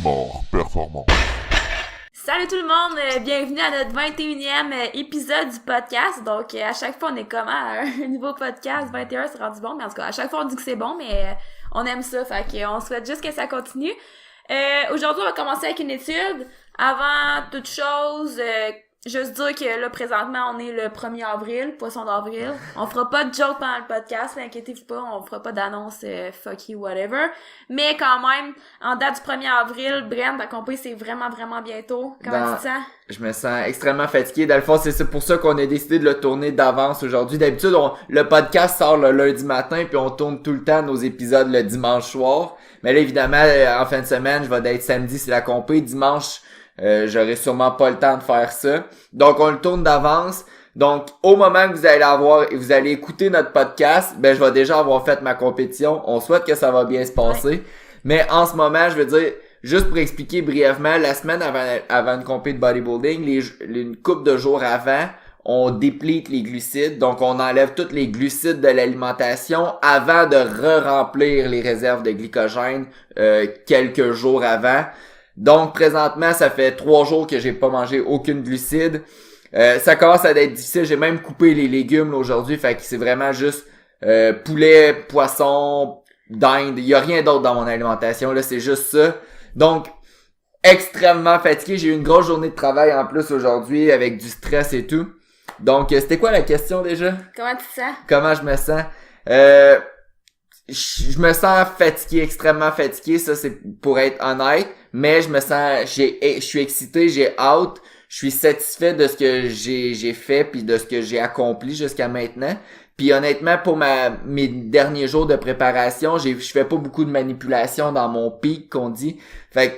Mort performant. Salut tout le monde, bienvenue à notre 21e épisode du podcast. Donc à chaque fois on est comme à un nouveau podcast, 21 c'est rendu bon, mais en tout cas à chaque fois on dit que c'est bon, mais on aime ça, fait qu'on souhaite juste que ça continue. Aujourd'hui on va commencer avec une étude. Avant toute chose, juste dire que là présentement on est le 1er avril, poisson d'avril. On fera pas de joke pendant le podcast, inquiétez-vous pas, on fera pas d'annonce fuck you, whatever. Mais quand même, en date du 1er avril, Brent, ta compé c'est vraiment bientôt. Comment tu te sens? Je me sens extrêmement fatigué. Dans le fond, c'est pour ça qu'on a décidé de le tourner d'avance aujourd'hui. D'habitude, le podcast sort le lundi matin, puis on tourne tout le temps nos épisodes le dimanche soir. Mais là, évidemment, en fin de semaine, je vais être samedi, c'est la compé. Dimanche, j'aurai sûrement pas le temps de faire ça. Donc, on le tourne d'avance. Donc, au moment que vous allez écouter notre podcast, je vais déjà avoir fait ma compétition. On souhaite que ça va bien se passer. Ouais. Mais en ce moment, je veux dire, juste pour expliquer brièvement, la semaine avant une compé de bodybuilding, une couple de jours avant, on déplete les glucides. Donc, on enlève tous les glucides de l'alimentation avant de re-remplir les réserves de glycogène quelques jours avant. Donc, présentement, ça fait 3 jours que j'ai pas mangé aucune glucide. Ça commence à être difficile. J'ai même coupé les légumes là, aujourd'hui. Fait que c'est vraiment juste poulet, poisson, dinde. Il y a rien d'autre dans mon alimentation. Là, c'est juste ça. Donc, extrêmement fatigué. J'ai eu une grosse journée de travail en plus aujourd'hui avec du stress et tout. Donc, c'était quoi la question déjà? Comment tu te sens? Comment je me sens? Je me sens fatigué, extrêmement fatigué, ça c'est pour être honnête, mais je suis excité, j'ai hâte, je suis satisfait de ce que j'ai fait puis de ce que j'ai accompli jusqu'à maintenant. Puis honnêtement, pour mes derniers jours de préparation, je fais pas beaucoup de manipulation dans mon pic qu'on dit. Fait que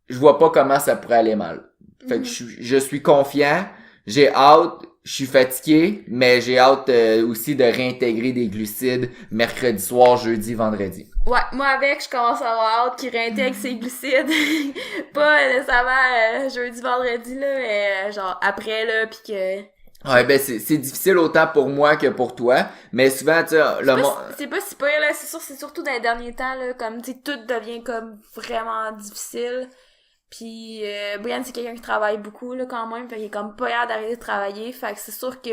je vois pas comment ça pourrait aller mal. Fait que je suis confiant, j'ai hâte, je suis fatigué, mais j'ai hâte aussi de réintégrer des glucides mercredi soir, jeudi, vendredi. Ouais, moi avec, je commence à avoir hâte qu'il réintègre ses glucides. Pas nécessairement jeudi, vendredi, là, mais genre après, là, pis que... Ouais, c'est difficile autant pour moi que pour toi, mais souvent, tu sais, c'est pas si pire, là, c'est sûr, c'est surtout dans les derniers temps, là, comme, tu sais, tout devient comme vraiment difficile. Pis Brian c'est quelqu'un qui travaille beaucoup là quand même, fait qu'il est comme pas hâte d'arrêter de travailler, fait que c'est sûr que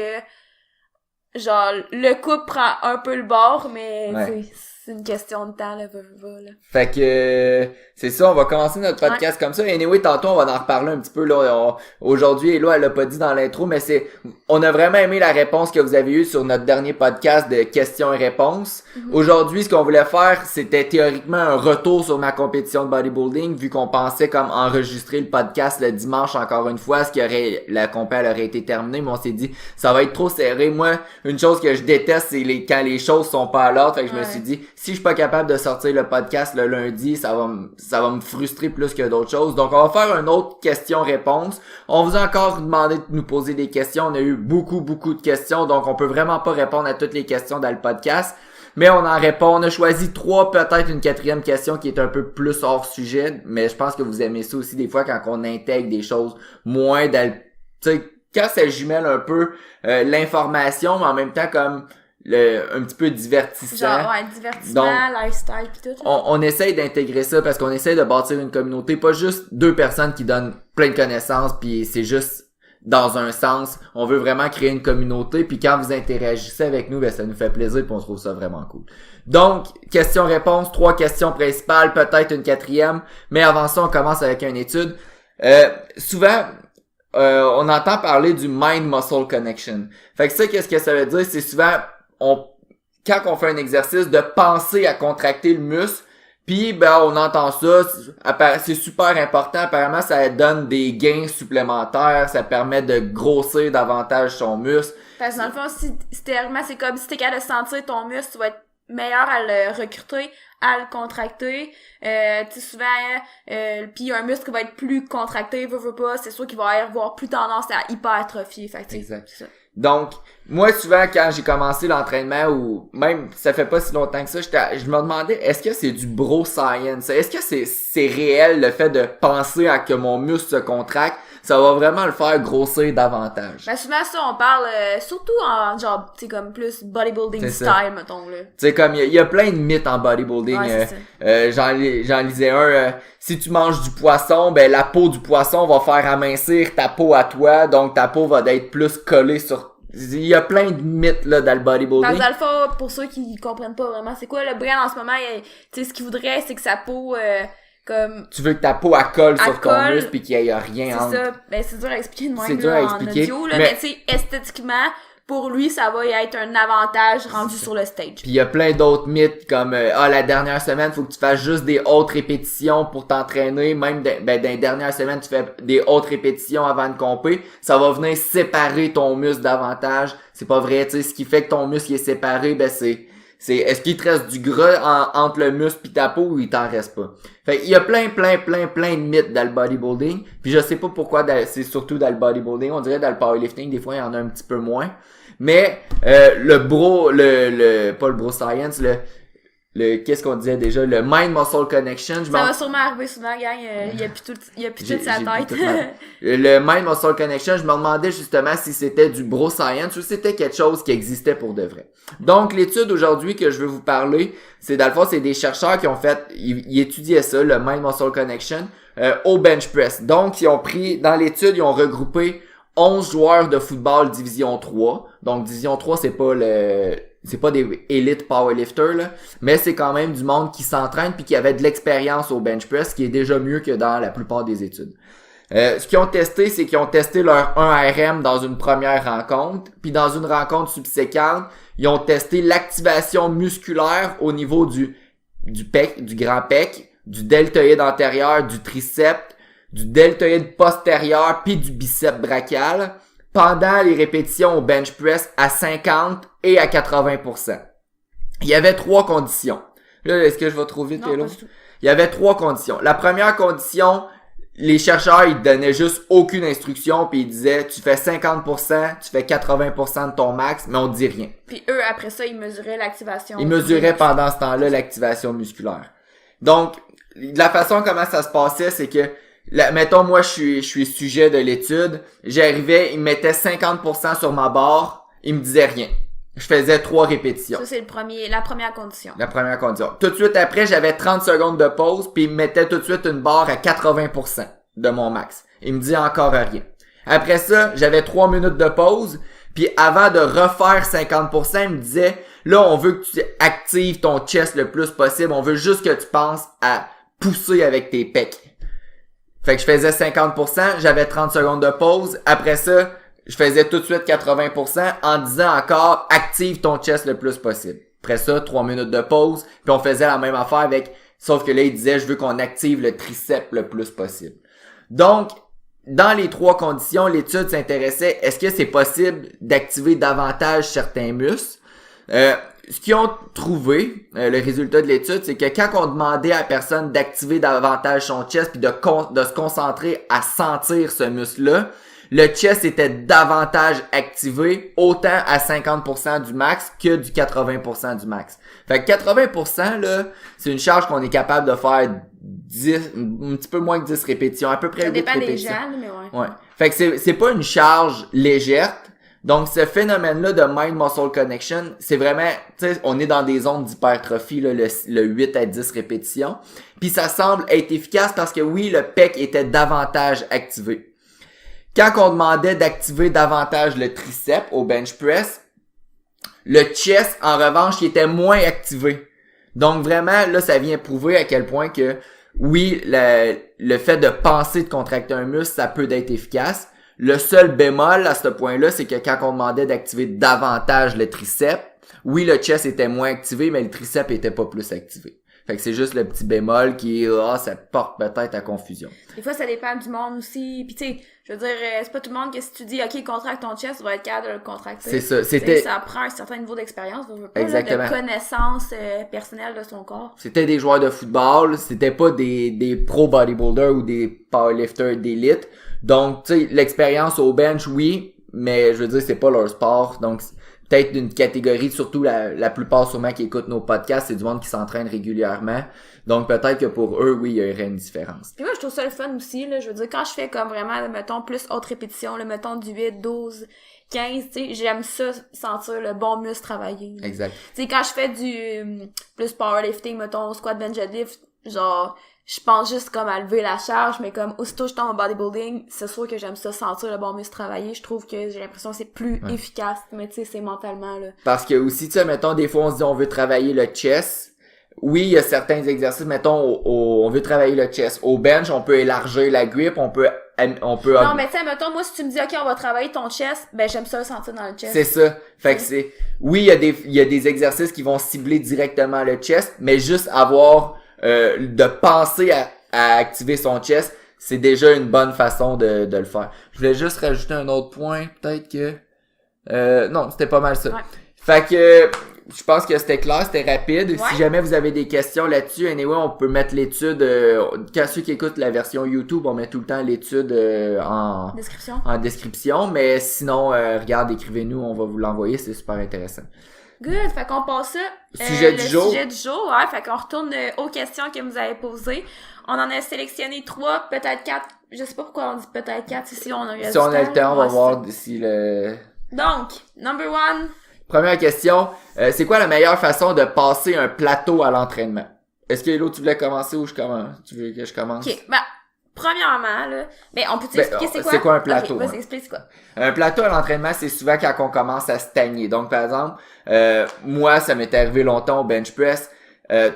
genre le couple prend un peu le bord, mais ouais. C'est une question de temps là, là. Fait que c'est ça, on va commencer notre podcast comme ça. Anyway, tantôt on va en reparler un petit peu là. Aujourd'hui, Elo, elle l'a pas dit dans l'intro, mais on a vraiment aimé la réponse que vous avez eue sur notre dernier podcast de questions et réponses. Aujourd'hui, ce qu'on voulait faire, c'était théoriquement un retour sur ma compétition de bodybuilding, vu qu'on pensait comme enregistrer le podcast le dimanche encore une fois, la compé elle aurait été terminée, mais on s'est dit ça va être trop serré. Moi, une chose que je déteste, c'est quand les choses sont pas à l'ordre. Fait que je me suis dit si je suis pas capable de sortir le podcast le lundi, ça va me frustrer plus que d'autres choses. Donc, on va faire une autre question-réponse. On vous a encore demandé de nous poser des questions. On a eu beaucoup de questions, donc on peut vraiment pas répondre à toutes les questions dans le podcast. Mais on en répond. On a choisi 3, peut-être une 4e question qui est un peu plus hors sujet, mais je pense que vous aimez ça aussi des fois quand on intègre des choses moins tu sais, quand ça jumelle un peu l'information, mais en même temps comme un petit peu divertissant. Genre, ouais, divertissement, donc, lifestyle pis tout. On essaye d'intégrer ça parce qu'on essaye de bâtir une communauté, pas juste 2 personnes qui donnent plein de connaissances pis c'est juste dans un sens. On veut vraiment créer une communauté puis quand vous interagissez avec nous, ça nous fait plaisir pis on trouve ça vraiment cool. Donc, question-réponse, 3 questions principales, peut-être une 4e, mais avant ça, on commence avec une étude. Souvent, on entend parler du mind-muscle connection. Fait que ça, qu'est-ce que ça veut dire? C'est souvent quand on fait un exercice, de penser à contracter le muscle, puis on entend ça, c'est super important, apparemment ça donne des gains supplémentaires, ça permet de grossir davantage son muscle. Parce que dans le fond, théoriquement, c'est comme si t'es capable de sentir ton muscle, tu vas être meilleur à le recruter, à le contracter. Tu sais, souvent, puis un muscle qui va être plus contracté, veut pas, c'est sûr qu'il va avoir plus tendance à hypertrophier. Fait que exact. C'est ça. Donc, moi, souvent, quand j'ai commencé l'entraînement, ou même, ça fait pas si longtemps que ça, je me demandais, est-ce que c'est du bro science? Est-ce que c'est réel, le fait de penser à que mon muscle se contracte? ça va vraiment le faire grossir davantage. Ben souvent ça on parle surtout en genre tu sais comme plus bodybuilding style mettons là. Tu sais comme il y a plein de mythes en bodybuilding. Ouais, j'en lisais un. Si tu manges du poisson, ben la peau du poisson va faire amincir ta peau à toi, donc ta peau va être plus collée sur. Il y a plein de mythes là dans le bodybuilding. Parce Alpha, pour ceux qui comprennent pas vraiment c'est quoi le brand en ce moment, tu sais ce qu'il voudrait c'est que sa peau comme tu veux que ta peau colle sur ton muscle puis qu'il y ait rien entre. C'est ça. Ben c'est dur à expliquer de même c'est dur à expliquer, en audio là, mais tu sais esthétiquement pour lui ça va être un avantage rendu sur le stage. Puis il y a plein d'autres mythes comme la dernière semaine faut que tu fasses juste des hautes répétitions pour t'entraîner, même dans les dernières semaines tu fais des hautes répétitions avant de compter, ça va venir séparer ton muscle davantage. C'est pas vrai, tu sais ce qui fait que ton muscle est séparé, ben c'est est-ce qu'il te reste du gras entre le muscle pis ta peau ou il t'en reste pas. Fait il y a plein de mythes dans le bodybuilding, puis je sais pas pourquoi c'est surtout dans le bodybuilding, on dirait dans le powerlifting des fois il y en a un petit peu moins. Mais le pas le bro science, le qu'est-ce qu'on disait déjà, le mind muscle connection, ça va sûrement arriver souvent gang, il y a plus toute sa tête. Le mind muscle connection, je me demandais justement si c'était du bro science ou si c'était quelque chose qui existait pour de vrai. Donc l'étude aujourd'hui que je veux vous parler, c'est dans le fond c'est des chercheurs qui ont fait ils étudiaient ça, le mind muscle connection au bench press. Donc ils ont pris dans l'étude, ils ont regroupé 11 joueurs de football division 3. Donc division 3 c'est pas des élite powerlifters là, mais c'est quand même du monde qui s'entraîne puis qui avait de l'expérience au bench press, qui est déjà mieux que dans la plupart des études. Ce qu'ils ont testé, c'est qu'ils ont testé leur 1RM dans une première rencontre, puis dans une rencontre subséquente, ils ont testé l'activation musculaire au niveau du pec, du grand pec, du deltoïde antérieur, du triceps, du deltoïde postérieur puis du biceps brachial pendant les répétitions au bench press à 50 et à 80%. Il y avait 3 conditions. Là, est-ce que je vais trop vite? Non, pas du tout. Il y avait 3 conditions. La première condition, les chercheurs, ils donnaient juste aucune instruction puis ils disaient, tu fais 50%, tu fais 80% de ton max, mais on dit rien. Puis eux, après ça, ils mesuraient l'activation. Ils mesuraient pendant ce temps-là l'activation musculaire. Donc, la façon comment ça se passait, c'est que mettons, moi, je suis sujet de l'étude. J'arrivais, il me mettait 50% sur ma barre. Il me disait rien. Je faisais 3 répétitions. Ça, c'est la première condition. La première condition. Tout de suite après, j'avais 30 secondes de pause, puis il me mettait tout de suite une barre à 80% de mon max. Il me dit encore rien. Après ça, j'avais 3 minutes de pause, puis avant de refaire 50%, il me disait, là, on veut que tu actives ton chest le plus possible. On veut juste que tu penses à pousser avec tes pecs. Fait que je faisais 50%, j'avais 30 secondes de pause. Après ça, je faisais tout de suite 80% en disant encore « Active ton chest le plus possible ». Après ça, 3 minutes de pause, puis on faisait la même affaire avec... Sauf que là, il disait « Je veux qu'on active le triceps le plus possible ». Donc, dans les 3 conditions, l'étude s'intéressait « Est-ce que c'est possible d'activer davantage certains muscles ?» Ce qu'ils ont trouvé, le résultat de l'étude, c'est que quand on demandait à la personne d'activer davantage son chest puis de se concentrer à sentir ce muscle-là, le chest était davantage activé autant à 50% du max que du 80% du max. Fait que 80%, là, c'est une charge qu'on est capable de faire 10, un petit peu moins que 10 répétitions, à peu près 8 répétitions. Ça dépend des gens, mais ouais. Fait que c'est pas une charge légère. Donc, ce phénomène-là de mind-muscle connection, c'est vraiment, tu sais, on est dans des zones d'hypertrophie, là, le 8 à 10 répétitions. Puis ça semble être efficace parce que oui, le pec était davantage activé. Quand on demandait d'activer davantage le triceps au bench press, le chest, en revanche, il était moins activé. Donc vraiment, là, ça vient prouver à quel point que, oui, le fait de penser de contracter un muscle, ça peut être efficace. Le seul bémol à ce point-là, c'est que quand on demandait d'activer davantage le triceps, oui, le chest était moins activé, mais le triceps était pas plus activé. Fait que c'est juste le petit bémol qui ça porte peut-être à confusion. Des fois, ça dépend du monde aussi. Puis tu sais, je veux dire, c'est pas tout le monde que si tu dis, OK, contracte ton chest, tu vas être capable de le contracter. C'est ça. Ça prend un certain niveau d'expérience, de connaissance personnelle de son corps. C'était des joueurs de football, c'était pas des pro bodybuilders ou des powerlifters d'élite. Donc, tu sais, l'expérience au bench, oui, mais je veux dire, c'est pas leur sport. Donc, peut-être d'une catégorie, surtout la plupart sûrement qui écoutent nos podcasts, c'est du monde qui s'entraîne régulièrement. Donc peut-être que pour eux, oui, il y aurait une différence. Puis moi, je trouve ça le fun aussi, là. Je veux dire, quand je fais comme vraiment, mettons, plus haute répétition, là, mettons du 8, 12, 15, tu sais, j'aime ça, sentir le bon muscle travailler. Là. Exact. Tu sais, quand je fais du plus powerlifting, mettons, squat, bench, deadlift, genre, je pense juste comme à lever la charge, mais comme aussitôt je tombe en bodybuilding, c'est sûr que j'aime ça, sentir le bon muscle travailler. Je trouve que j'ai l'impression que c'est plus efficace, mais tu sais, c'est mentalement, là. Parce que aussi, tu sais, mettons, des fois, on se dit on veut travailler le chest. Oui, il y a certains exercices, mettons, on veut travailler le chest. Au bench, on peut élargir la grip, on peut... Non, mais tu sais, mettons, moi, si tu me dis, OK, on va travailler ton chest, ben, j'aime ça le sentir dans le chest. C'est ça. Fait que c'est... Oui, il y a des exercices qui vont cibler directement le chest, mais juste avoir... de penser à activer son chest, c'est déjà une bonne façon de le faire. Je voulais juste rajouter un autre point, peut-être que... non, c'était pas mal ça. Ouais. Fait que... Je pense que c'était clair, c'était rapide. Ouais. Si jamais vous avez des questions là-dessus, anyway, on peut mettre l'étude... quand ceux qui écoutent la version YouTube, on met tout le temps l'étude en description. Mais sinon, regarde, écrivez-nous, on va vous l'envoyer, c'est super intéressant. Good, fait qu'on passe ça. Sujet du jour, ouais, fait qu'on retourne aux questions que vous avez posées. On en a sélectionné 3, peut-être 4. Je sais pas pourquoi on dit peut-être 4, si on a eu si on a le temps, on va voir d'ici le... Donc, number 1. Première question, c'est quoi la meilleure façon de passer un plateau à l'entraînement? Est-ce que l'autre tu voulais commencer ou je commence? Tu veux que je commence? OK, ben, premièrement, là, mais on peut t'expliquer c'est quoi? C'est quoi un plateau? Okay, vas-y, explique c'est quoi. Un plateau à l'entraînement, c'est souvent quand on commence à stagner. Donc, par exemple, moi, ça m'est arrivé longtemps au bench press.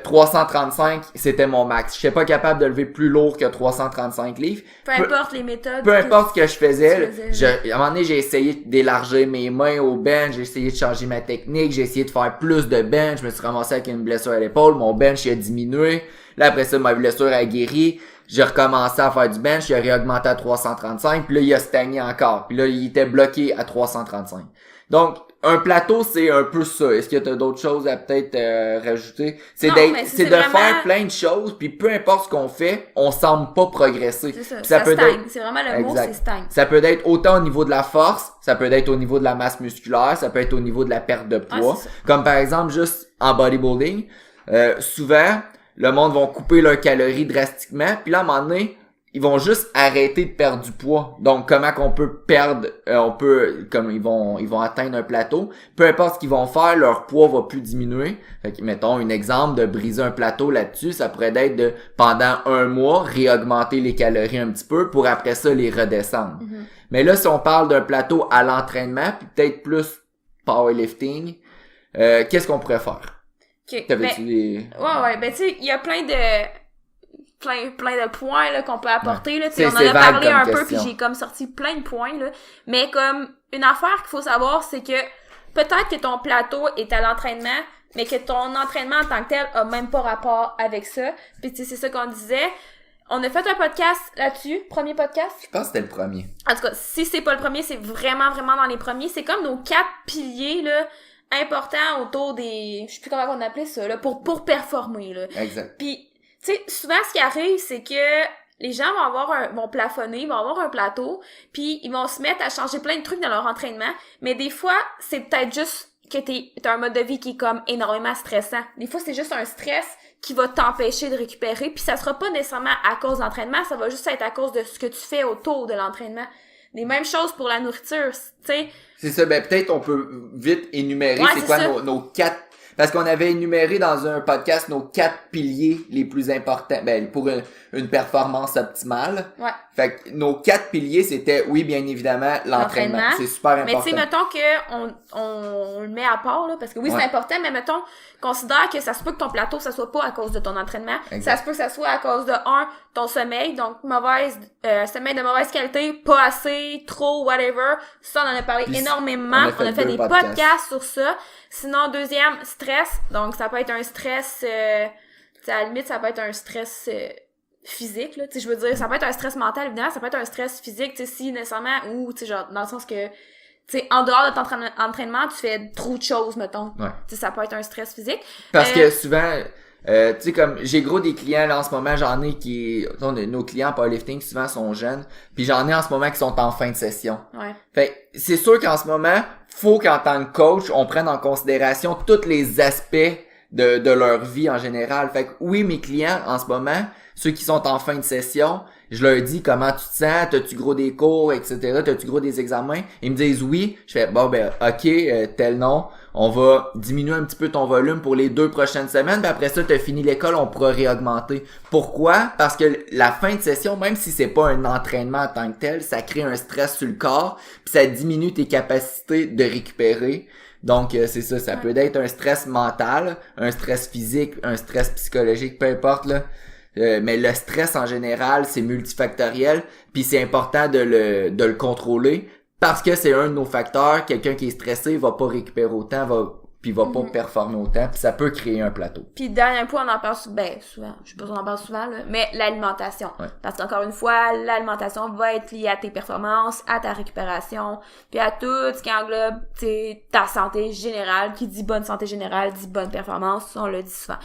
335, c'était mon max. Je suis pas capable de lever plus lourd que 335 livres. Peu importe les méthodes. Peu importe ce que je faisais, à un moment donné, j'ai essayé d'élargir mes mains au bench, j'ai essayé de changer ma technique, j'ai essayé de faire plus de bench, je me suis ramassé avec une blessure à l'épaule, mon bench il a diminué. Là, après ça, ma blessure a guéri. J'ai recommencé à faire du bench, il a réaugmenté à 335, puis là, il a stagné encore. Puis là, il était bloqué à 335. Donc, un plateau, c'est un peu ça. Est-ce que tu as d'autres choses à peut-être rajouter? C'est de vraiment... faire plein de choses, puis peu importe ce qu'on fait, on semble pas progresser. C'est ça, ça peut stagne. C'est vraiment le mot, c'est stagne. Ça peut être autant au niveau de la force, ça peut être au niveau de la masse musculaire, ça peut être au niveau de la perte de poids. Comme par exemple, juste en bodybuilding, souvent, le monde va couper leurs calories drastiquement, puis là, à un moment donné, ils vont juste arrêter de perdre du poids. Donc, comment qu'on peut perdre, comme ils vont atteindre un plateau, peu importe ce qu'ils vont faire, leur poids va plus diminuer. Fait que, mettons, un exemple de briser un plateau là-dessus, ça pourrait être de, pendant un mois, réaugmenter les calories un petit peu pour après ça les redescendre. Mm-hmm. Mais là, si on parle d'un plateau à l'entraînement, puis peut-être plus powerlifting, qu'est-ce qu'on pourrait faire? Okay. Ouais, ben tu sais, il y a plein de points là qu'on peut apporter là, on en a parlé un peu puis j'ai comme sorti plein de points là, mais comme une affaire qu'il faut savoir c'est que peut-être que ton plateau est à l'entraînement mais que ton entraînement en tant que tel a même pas rapport avec ça. Puis tu sais c'est ça qu'on disait. On a fait un podcast là-dessus, premier podcast. Je pense que c'était le premier. En tout cas, si c'est pas le premier, c'est vraiment dans les premiers, c'est comme nos 4 piliers là importants autour des, je sais plus comment on appelait ça là, pour performer là. Exact. Puis tu sais, souvent, ce qui arrive, c'est que les gens vont plafonner, vont avoir un plateau, puis ils vont se mettre à changer plein de trucs dans leur entraînement, mais des fois, c'est peut-être juste que t'as un mode de vie qui est comme énormément stressant. Des fois, c'est juste un stress qui va t'empêcher de récupérer, puis ça sera pas nécessairement à cause de l'entraînement, ça va juste être à cause de ce que tu fais autour de l'entraînement. Les mêmes choses pour la nourriture, tu sais. C'est ça, ben peut-être on peut vite énumérer c'est quoi nos 4... Parce qu'on avait énuméré dans un podcast nos 4 piliers les plus importants pour une performance optimale. Ouais. Fait que nos 4 piliers, c'était, oui, bien évidemment, l'entraînement. C'est super important. Mais tu sais, mettons on le met à part, là, parce que oui, c'est important, mais mettons, considère que ça se peut que ton plateau, ça soit pas à cause de ton entraînement. Exact. Ça se peut que ça soit à cause de, ton sommeil, donc sommeil de mauvaise qualité, pas assez, trop, whatever. Ça, on en a parlé énormément. On a fait des podcasts sur ça. Sinon, deuxième, stress. Donc, ça peut être un stress, à la limite, ça peut être un stress physique, là. Tu sais, je veux dire, ça peut être un stress mental, évidemment, ça peut être un stress physique, tu sais, si nécessairement, ou, tu sais, genre, dans le sens que, tu sais, en dehors de ton entraînement, tu fais trop de choses, mettons. Ouais. Tu sais, ça peut être un stress physique. Parce que souvent, Tu sais, comme j'ai gros des clients là en ce moment, j'en ai nos clients en powerlifting souvent sont jeunes, puis j'en ai en ce moment qui sont en fin de session. Ouais. Fait que c'est sûr qu'en ce moment, faut qu'en tant que coach, on prenne en considération tous les aspects de leur vie en général. Fait que oui, mes clients en ce moment, ceux qui sont en fin de session, je leur dis comment tu te sens, t'as-tu gros des cours, etc., t'as-tu gros des examens. Ils me disent oui. Je fais bon ben ok, tel nom, on va diminuer un petit peu ton volume pour les 2 prochaines semaines, puis après ça t'as fini l'école, on pourra réaugmenter. Pourquoi? Parce que la fin de session, même si c'est pas un entraînement en tant que tel, ça crée un stress sur le corps, puis ça diminue tes capacités de récupérer. Donc c'est ça, ça peut être un stress mental, un stress physique, un stress psychologique, peu importe là. Mais le stress en général, c'est multifactoriel, puis c'est important de le contrôler parce que c'est un de nos facteurs. Quelqu'un qui est stressé va pas récupérer autant, va pas performer autant, puis ça peut créer un plateau. Puis dernier point, on en parle souvent, je sais pas si on en parle souvent là, mais l'alimentation. Ouais. Parce qu'encore une fois, l'alimentation va être liée à tes performances, à ta récupération, puis à tout ce qui englobe ta santé générale. Qui dit bonne santé générale dit bonne performance, on le dit souvent.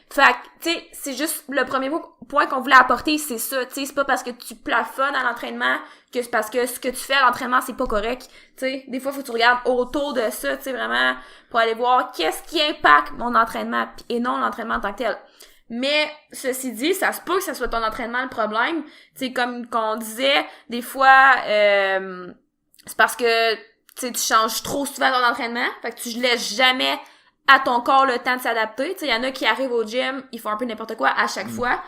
Fait que, tu sais, c'est juste le premier point qu'on voulait apporter, c'est ça, tu sais, c'est pas parce que tu plafonnes à l'entraînement que c'est parce que ce que tu fais à l'entraînement, c'est pas correct, tu sais. Des fois, faut que tu regardes autour de ça, tu sais, vraiment, pour aller voir qu'est-ce qui impacte mon entraînement, et non l'entraînement en tant que tel. Mais, ceci dit, ça se peut que ça soit ton entraînement le problème, tu sais, comme qu'on disait, des fois, c'est parce que, tu sais, tu changes trop souvent ton entraînement, fait que tu laisses jamais à ton corps le temps de s'adapter. Tu sais, il y en a qui arrivent au gym, ils font un peu n'importe quoi à chaque fois.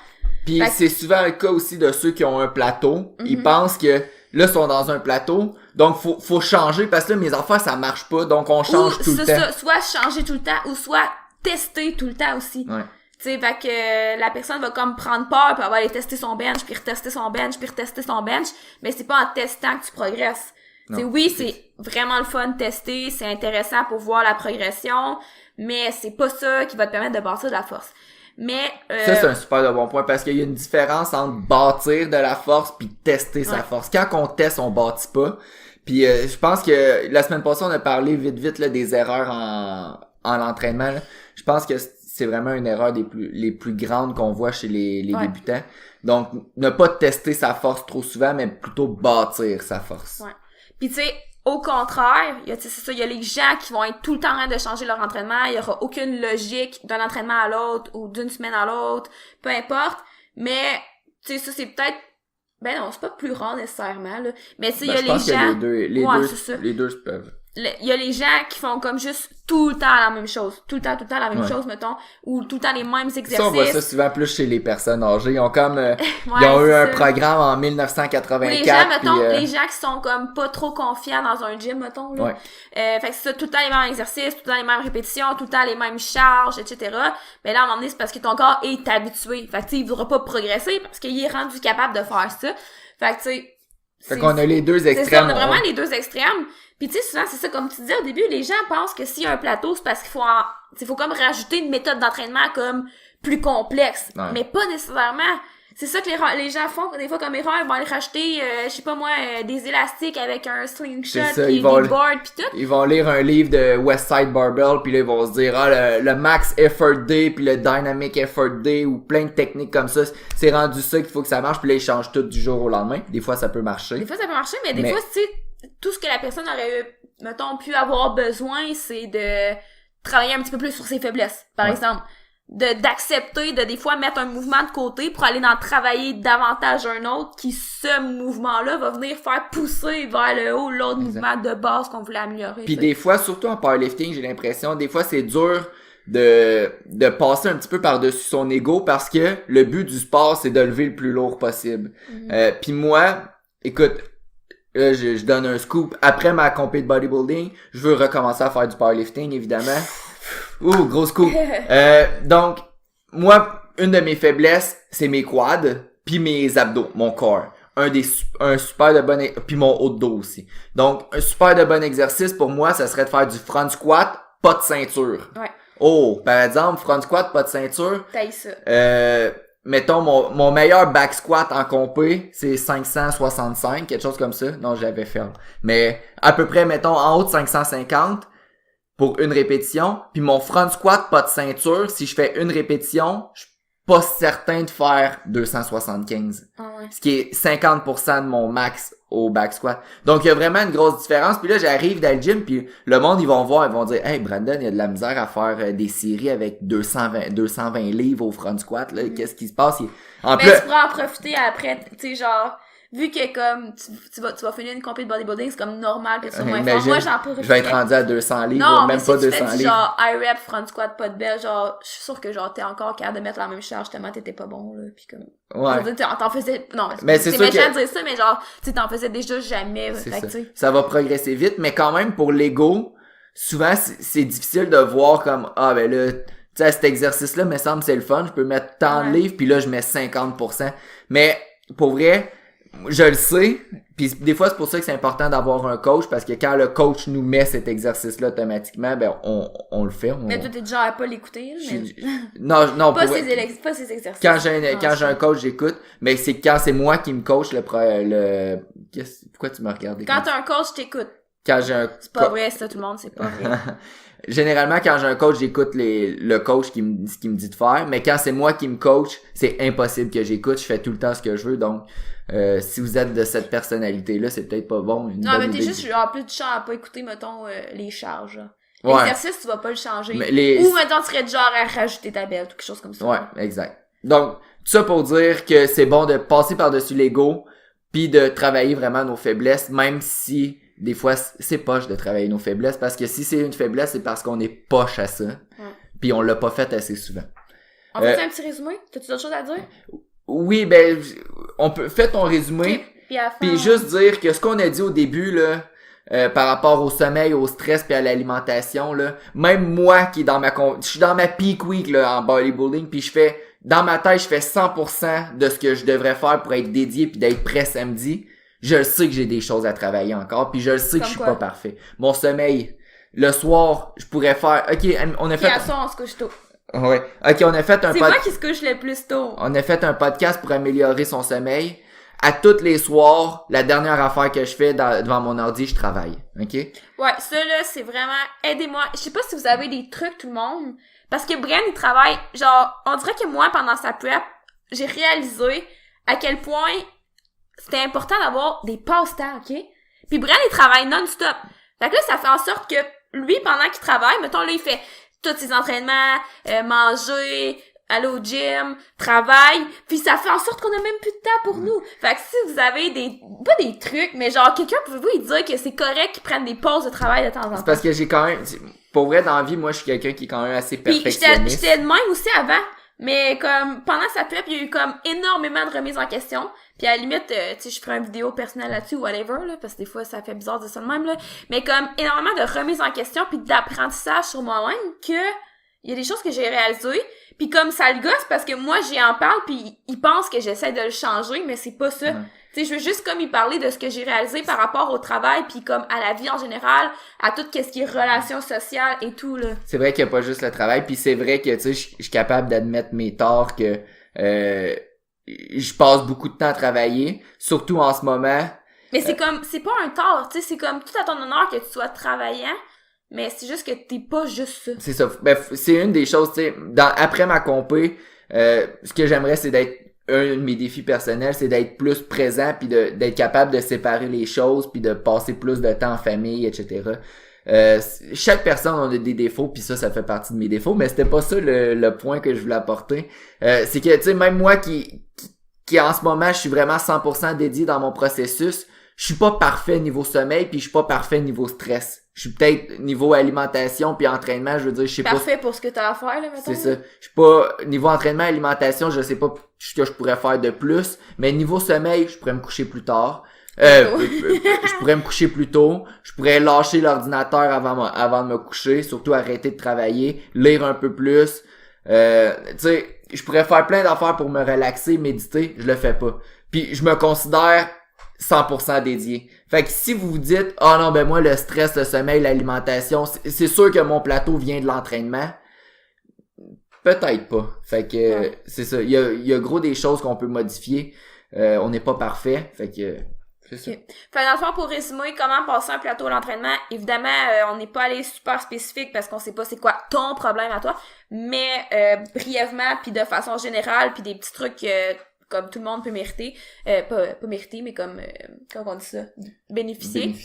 Puis c'est souvent le cas aussi de ceux qui ont un plateau. Ils pensent que là, ils sont dans un plateau, donc faut changer parce que là, mes affaires, ça marche pas, donc on change tout le temps. Ça, soit changer tout le temps, ou soit tester tout le temps aussi. Ouais. Tu sais, fait que la personne va comme prendre peur, puis elle va aller tester son bench, puis retester son bench, puis retester son bench, mais c'est pas en testant que tu progresses. T'sais, oui, c'est vraiment le fun de tester, c'est intéressant pour voir la progression, mais c'est pas ça qui va te permettre de bâtir de la force. Mais ça, c'est un super de bon point parce qu'il y a une différence entre bâtir de la force puis tester sa force. Quand on teste, on bâtit pas. Puis je pense que la semaine passée, on a parlé vite là, des erreurs en l'entraînement. Là. Je pense que c'est vraiment une erreur les plus grandes qu'on voit chez les débutants. Donc, ne pas tester sa force trop souvent, mais plutôt bâtir sa force. Ouais. Puis tu sais, au contraire, il y a les gens qui vont être tout le temps en train de changer leur entraînement, il y aura aucune logique d'un entraînement à l'autre ou d'une semaine à l'autre, peu importe, mais tu sais, ça c'est peut-être, ben non, c'est pas plus rare nécessairement, là, mais tu sais, il y a les gens... Les deux se peuvent. Il y a les gens qui font comme juste tout le temps la même chose. Tout le temps la même chose, mettons. Ou tout le temps les mêmes exercices. Ça, on voit ça souvent plus chez les personnes âgées. Ils ont comme, ils ont eu un programme en 1984. Les gens, mettons, les gens qui sont comme pas trop confiants dans un gym, mettons, là. Fait que c'est ça, tout le temps les mêmes exercices, tout le temps les mêmes répétitions, tout le temps les mêmes charges, etc. Mais là, à un moment donné, c'est parce que ton corps est habitué. Fait que, tu sais, il voudra pas progresser parce qu'il est rendu capable de faire ça. Fait que, tu sais, fait qu'on a les deux extrêmes. C'est ça, on a vraiment les deux extrêmes. Puis tu sais, souvent, c'est ça, comme tu disais au début, les gens pensent que s'il y a un plateau, c'est parce qu'il faut comme rajouter une méthode d'entraînement comme plus complexe. Ouais. Mais pas nécessairement. C'est ça que les gens font, des fois, comme erreur, ils vont aller racheter, je sais pas moi, des élastiques avec un slingshot, puis des boards, pis tout. Ils vont lire un livre de Westside Barbell, puis là, ils vont se dire, le Max Effort Day, puis le Dynamic Effort Day, ou plein de techniques comme ça. C'est rendu ça qu'il faut que ça marche, puis là, ils changent tout du jour au lendemain. Des fois, ça peut marcher. Des fois, ça peut marcher, mais des fois, tu sais, tout ce que la personne aurait, mettons, pu avoir besoin, c'est de travailler un petit peu plus sur ses faiblesses, par exemple. D'accepter de des fois mettre un mouvement de côté pour aller en travailler davantage un autre qui, ce mouvement-là, va venir faire pousser vers le haut l'autre mouvement de base qu'on voulait améliorer. Puis des fois, surtout en powerlifting, j'ai l'impression, des fois c'est dur de passer un petit peu par-dessus son ego parce que le but du sport, c'est de lever le plus lourd possible. Puis moi, écoute, je donne un scoop. Après ma compé de bodybuilding, je veux recommencer à faire du powerlifting, évidemment. Ouh, gros scoop. Donc, moi, une de mes faiblesses, c'est mes quads, puis mes abdos, mon corps. Un super de bon, puis mon haut de dos aussi. Donc, un super de bon exercice pour moi, ça serait de faire du front squat, pas de ceinture. Ouais. Oh, par exemple, front squat, pas de ceinture. Taille ça. Mettons, mon meilleur back squat en compé, c'est 565, quelque chose comme ça. Non, j'avais fait. Mais, à peu près, mettons, en haut de 550. pour une répétition, puis mon front squat pas de ceinture, si je fais une répétition, je suis pas certain de faire 275. Ah ouais. Ce qui est 50% de mon max au back squat. Donc il y a vraiment une grosse différence. Puis là j'arrive dans le gym, puis le monde ils vont voir, ils vont dire hey Brandon, il y a de la misère à faire des séries avec 220 livres au front squat là, qu'est-ce qui se passe? En Mais plus, tu pourras en profiter après, tu sais, genre, vu que comme tu vas finir une compétition de bodybuilding, c'est comme normal que tu sois moins fort. imagine, Moi, j'en profite. je vais être rendu à 200 livres, Non, même mais pas si tu 200 fais du livres. genre high rep, front squat, pas de belle, genre, je suis sûre que genre t'es encore capable de mettre la même charge tellement t'étais pas bon, là, pis comme. Ouais. Je veux dire, t'en faisais, non, Mais c'est sûr méchant que- de dire ça, mais genre, tu sais, t'en faisais déjà jamais, C'est fait que, ça. tu sais. Ça va progresser vite, mais quand même pour l'ego, souvent c'est difficile de voir comme ah ben là, tu sais cet exercice-là me semble c'est le fun, je peux mettre tant de Ouais. livres puis là je mets 50%. Mais pour vrai, je le sais, puis des fois c'est pour ça que c'est important d'avoir un coach parce que quand le coach nous met cet exercice-là automatiquement, ben on le fait. Mais toi, t'es du genre à pas l'écouter, mais. Non, Pas pour- pas ces exercices. quand j'ai un coach, j'écoute, mais c'est quand c'est moi qui me coach pourquoi tu m'as regardé Quand t'as un coach, t'écoutes. quand j'ai un C'est pas vrai, ça, tout le monde, c'est pas vrai. Généralement, quand j'ai un coach, j'écoute le coach ce qu'il me dit de faire. Mais quand c'est moi qui me coach, c'est impossible que j'écoute. Je fais tout le temps ce que je veux. Donc, si vous êtes de cette personnalité-là, c'est peut-être pas bon. Non, mais t'es juste genre plus du genre à pas écouter, mettons, les charges. Là. Ouais. L'exercice, tu vas pas le changer. Mais Ou, mettons, tu serais du genre à rajouter ta belle ou quelque chose comme ça. Ouais, exact. Donc, tout ça pour dire que c'est bon de passer par-dessus l'ego puis de travailler vraiment nos faiblesses, même si des fois c'est poche de travailler nos faiblesses, parce que si c'est une faiblesse, c'est parce qu'on est poche à ça. Puis on l'a pas fait assez souvent. On fait un petit résumé? T'as-tu d'autres choses à dire? Oui, ben on peut fais ton résumé. Puis à la fin, Puis juste dire que ce qu'on a dit au début là, par rapport au sommeil, au stress puis à l'alimentation là, même moi qui est je suis dans ma peak week là en bodybuilding, puis je fais dans ma tête, je fais 100% de ce que je devrais faire pour être dédié puis d'être prêt samedi. Je le sais que j'ai des choses à travailler encore, puis je le sais que Comme je suis quoi? pas parfait. Mon sommeil, le soir, je pourrais faire OK, on a puis fait à ça, on se couche tôt. ouais. OK, on a fait un C'est moi qui se couche le plus tôt. on a fait un podcast pour améliorer son sommeil. À tous les soirs, la dernière affaire que je fais devant mon ordi, je travaille. OK? Ouais, ça là, c'est vraiment... Aidez-moi. Je sais pas si vous avez des trucs, tout le monde. Parce que Brian, il travaille... Genre, on dirait que moi, pendant sa prep, j'ai réalisé à quel point c'était important d'avoir des passe-temps, OK? Puis Brian, il travaille non-stop. Fait que là, ça fait en sorte que lui, pendant qu'il travaille, mettons, là, il fait tous ses entraînements, manger, aller au gym, travail, puis ça fait en sorte qu'on a même plus de temps pour nous. Fait que si vous avez pas des trucs, mais genre, quelqu'un, pouvez-vous lui dire que c'est correct qu'ils prennent des pauses de travail de temps en temps? C'est parce que j'ai quand même... Pour vrai, dans la vie, moi, je suis quelqu'un qui est quand même assez Puis perfectionniste. j'étais de même aussi avant, mais comme pendant sa prep, il y a eu comme énormément de remises en question. Puis à la limite, tu sais, je ferai une vidéo personnelle là-dessus ou whatever, là, parce que des fois, ça fait bizarre de ça de même, là. Mais comme énormément de remises en question puis d'apprentissage sur moi-même que il y a des choses que j'ai réalisées. Puis comme ça le gosse parce que moi, j'y en parle puis il pense que j'essaie de le changer, mais c'est pas ça. Ouais. Tu sais, je veux juste comme y parler de ce que j'ai réalisé par rapport au travail puis comme à la vie en général, à tout ce qui est relations sociales et tout, là. C'est vrai qu'il n'y a pas juste le travail, puis c'est vrai que, tu sais, je suis capable d'admettre mes torts, que je passe beaucoup de temps à travailler, surtout en ce moment. Mais c'est comme, c'est pas un tort, tu sais, c'est comme tout à ton honneur que tu sois travaillant, mais c'est juste que t'es pas juste ça. C'est ça. Ben, c'est une des choses, tu sais, après ma compé, ce que j'aimerais, c'est d'être un de mes défis personnels, c'est d'être plus présent puis d'être capable de séparer les choses puis de passer plus de temps en famille, etc. Chaque personne a des défauts puis ça fait partie de mes défauts, mais c'était pas ça le point que je voulais apporter. C'est que, tu sais, même moi qui en ce moment, je suis vraiment 100% dédié dans mon processus, je suis pas parfait niveau sommeil puis je suis pas parfait niveau stress. Je suis peut-être niveau alimentation puis entraînement, je veux dire, je sais pas. Parfait pour ce que t'as à faire, là, mettons. C'est ça. Je suis pas niveau entraînement, alimentation, je sais pas ce que je pourrais faire de plus, mais niveau sommeil, je pourrais me coucher plus tard. Je pourrais me coucher plus tôt, je pourrais lâcher l'ordinateur avant de me coucher, surtout arrêter de travailler, lire un peu plus. Tu sais, je pourrais faire plein d'affaires pour me relaxer, méditer, je le fais pas. Puis je me considère 100% dédié. Fait que si vous vous dites, ah non, ben moi, le stress, le sommeil, l'alimentation, c'est sûr que mon plateau vient de l'entraînement. Peut-être pas. Fait que, c'est ça. Il y a gros des choses qu'on peut modifier. On n'est pas parfait. Fait que, c'est ça. Okay. Fait dans le fond, pour résumer, comment passer un plateau d'entraînement, évidemment, on n'est pas allé super spécifique parce qu'on sait pas c'est quoi ton problème à toi, mais brièvement, puis de façon générale, puis des petits trucs comme tout le monde peut mériter, pas mériter, mais comme on dit ça, bénéficier.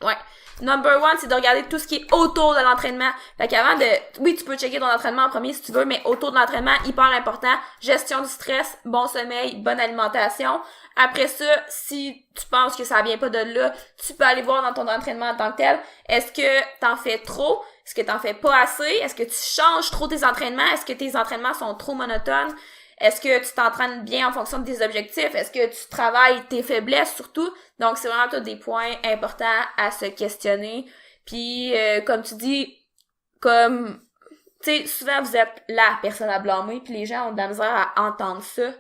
Ouais. Number one, c'est de regarder tout ce qui est autour de l'entraînement. Fait qu'avant oui, tu peux checker ton entraînement en premier si tu veux, mais autour de l'entraînement, hyper important, gestion du stress, bon sommeil, bonne alimentation. Après ça, si tu penses que ça vient pas de là, tu peux aller voir dans ton entraînement en tant que tel. Est-ce que t'en fais trop? Est-ce que t'en fais pas assez? Est-ce que tu changes trop tes entraînements? Est-ce que tes entraînements sont trop monotones? Est-ce que tu t'entraînes bien en fonction de tes objectifs? Est-ce que tu travailles tes faiblesses surtout? Donc, c'est vraiment tous des points importants à se questionner. Puis, comme tu dis, comme, tu sais, souvent vous êtes la personne à blâmer, puis les gens ont de la misère à entendre ça.